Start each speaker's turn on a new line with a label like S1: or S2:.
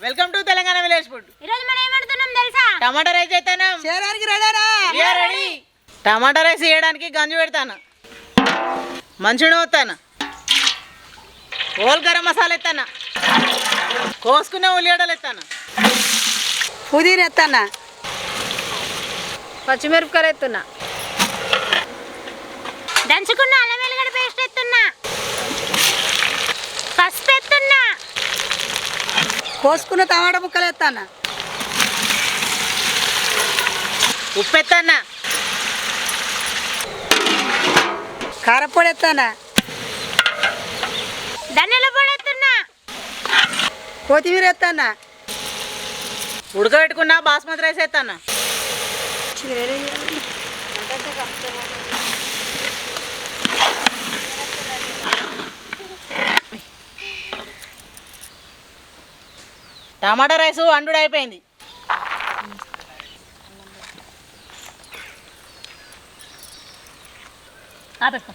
S1: Welcome to Telangana village food.
S2: ఈ రోజు మనం ఏం వండుతున్నాం తెలుసా?
S1: టమాటా రైస్ చేస్తాను.
S3: చేయడానికి రెడీరా?
S1: రెడీ. టమాటా రైస్ చేయడానికి గంజు పెడతాను, మంచిగా వస్తాను, హోల్ గరం మసాలా ఎత్తాను, కోసుకున్న ఉల్లిగడ్డలు ఎత్తాను,
S3: పుదీనా ఎత్తానా,
S2: పచ్చిమిరపకాయలు ఎత్తున్నా, దంచుకున్న అల్లం వెల్లిగడ్డ పేస్ట్ ఎత్తున్నా, పసుపు ఎత్తున్నా,
S3: కోసుకున్న టమాటా ముక్కలు ఎత్తానా,
S1: ఉప్పు ఎత్తాను,
S3: కారపొడి ఎత్తానా,
S2: ధనియాల పొడి ఎత్తున్నా,
S3: కొత్తిమీర ఎత్తానా,
S1: ఉడకబెట్టుకున్న బాస్మతి రైస్ ఎత్తాను, టమాటా రైస్ వండుడు అయిపోయింది.
S2: పెట్టుకో.